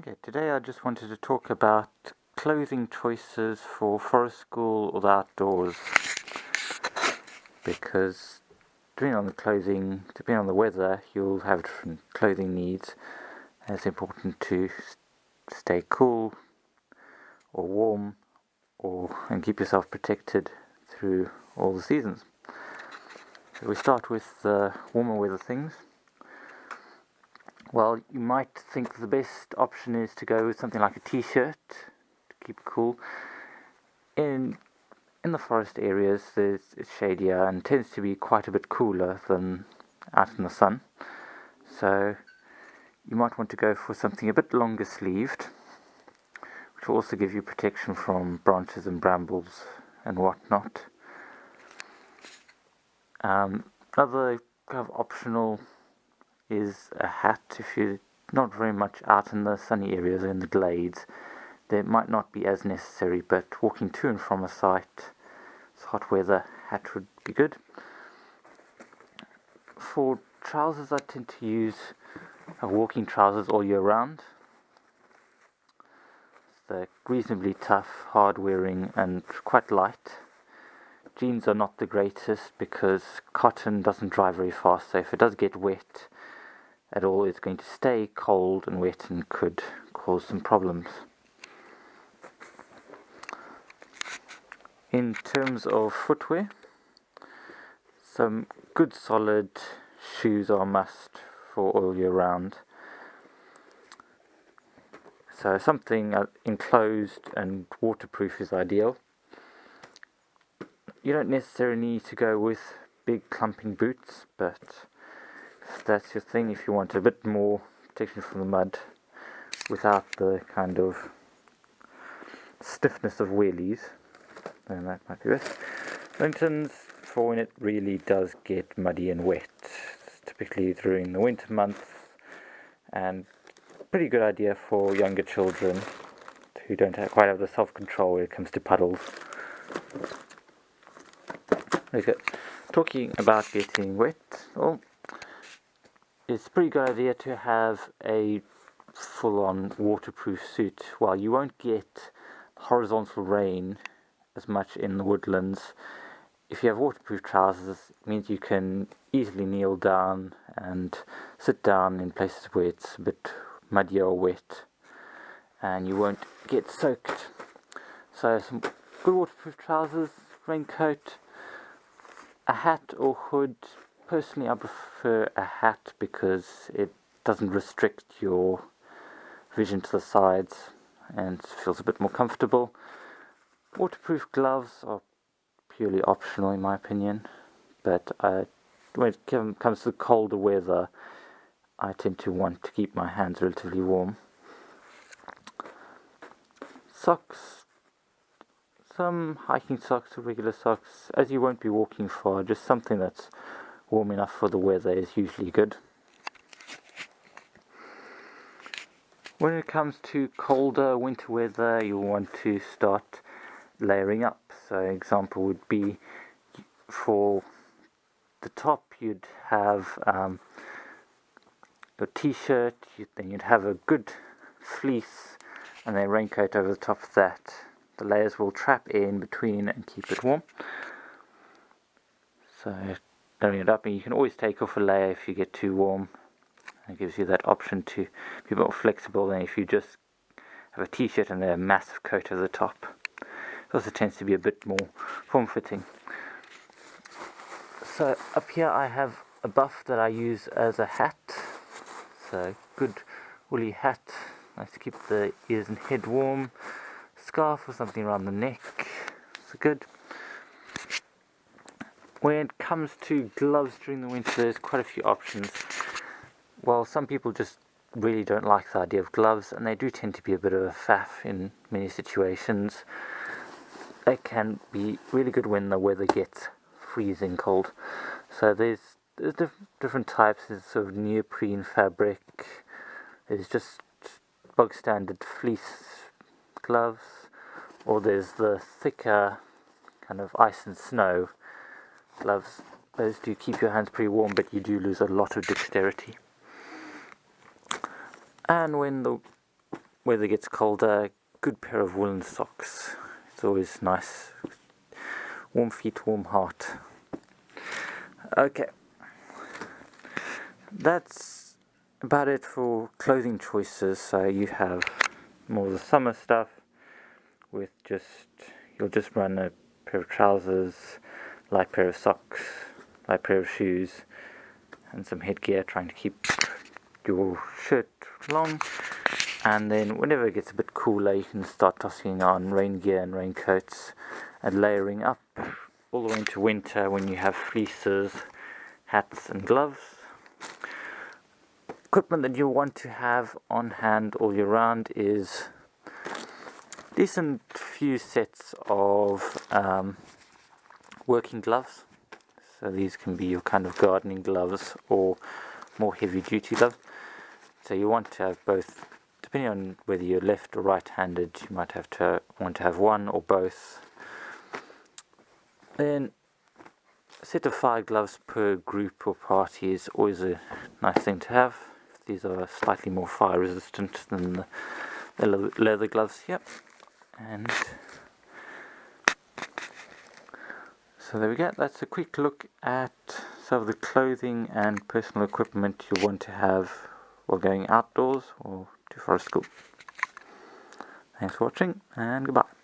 Okay, today I just wanted to talk about clothing choices for forest school or the outdoors, because depending on the weather, you'll have different clothing needs, and it's important to stay cool or warm and keep yourself protected through all the seasons. So we start with the warmer weather things. Well, you might think the best option is to go with something like a t-shirt to keep it cool. In the forest areas, it's shadier and tends to be quite a bit cooler than out in the sun. So you might want to go for something a bit longer sleeved, which will also give you protection from branches and brambles and whatnot. Another kind of optional is a hat. If you're not very much out in the sunny areas or in the glades, they might not be as necessary, but walking to and from a site, it's hot weather, hat would be good. For trousers, I tend to use walking trousers all year round. They're reasonably tough, hard wearing and quite light. Jeans are not the greatest because cotton doesn't dry very fast, so if it does get wet at all, it's going to stay cold and wet and could cause some problems. In terms of footwear, some good solid shoes are a must for all year round. So something enclosed and waterproof is ideal. You don't necessarily need to go with big clumping boots, but if that's your thing, if you want a bit more protection from the mud without the kind of stiffness of wheelies, then that might be best. Linton's for when it really does get muddy and wet, typically during the winter months, and pretty good idea for younger children who don't quite have the self-control when it comes to puddles. Okay, talking about getting wet, well, it's a pretty good idea to have a full-on waterproof suit. While you won't get horizontal rain as much in the woodlands, if you have waterproof trousers, it means you can easily kneel down and sit down in places where it's a bit muddy or wet, and you won't get soaked. So some good waterproof trousers, raincoat, a hat or hood. Personally, I prefer a hat because it doesn't restrict your vision to the sides and feels a bit more comfortable. Waterproof gloves are purely optional in my opinion, but when it comes to colder weather, I tend to want to keep my hands relatively warm. Socks, some hiking socks or regular socks, as you won't be walking far, just something that's warm enough for the weather is usually good. When it comes to colder winter weather, you'll want to start layering up. So an example would be for the top, you'd have a t-shirt, then you'd have a good fleece and then a raincoat over the top of that. The layers will trap in between and keep it warm. So layering it up, and you can always take off a layer if you get too warm. It gives you that option to be more flexible than if you just have a t-shirt and then a massive coat over the top. It also tends to be a bit more form-fitting. So up here I have a buff that I use as a hat. So good woolly hat, nice to keep the ears and head warm. Scarf or something around the neck, so good. When it comes to gloves during the winter, there's quite a few options. Well, some people just really don't like the idea of gloves, and they do tend to be a bit of a faff in many situations. They can be really good when the weather gets freezing cold. So there's different types. There's sort of neoprene fabric. There's just bog standard fleece gloves, or there's the thicker kind of ice and snow gloves. Those do keep your hands pretty warm, but you do lose a lot of dexterity. And when the weather gets colder, good pair of woolen socks. It's always nice. Warm feet, warm heart. Okay, that's about it for clothing choices. So you have more of the summer stuff with you'll just run a pair of trousers, light pair of socks, light pair of shoes, and some headgear, trying to keep your shirt long. And then whenever it gets a bit cooler, you can start tossing on rain gear and raincoats and layering up all the way into winter when you have fleeces, hats and gloves. Equipment that you want to have on hand all year round is decent few sets of working gloves. So these can be your kind of gardening gloves or more heavy duty gloves. So you want to have both, depending on whether you're left or right handed. You might want to have one or both. Then a set of 5 gloves per group or party is always a nice thing to have. These are slightly more fire resistant than the leather gloves here. And so there we go. That's a quick look at some of the clothing and personal equipment you want to have while going outdoors or to forest school. Thanks for watching, and goodbye.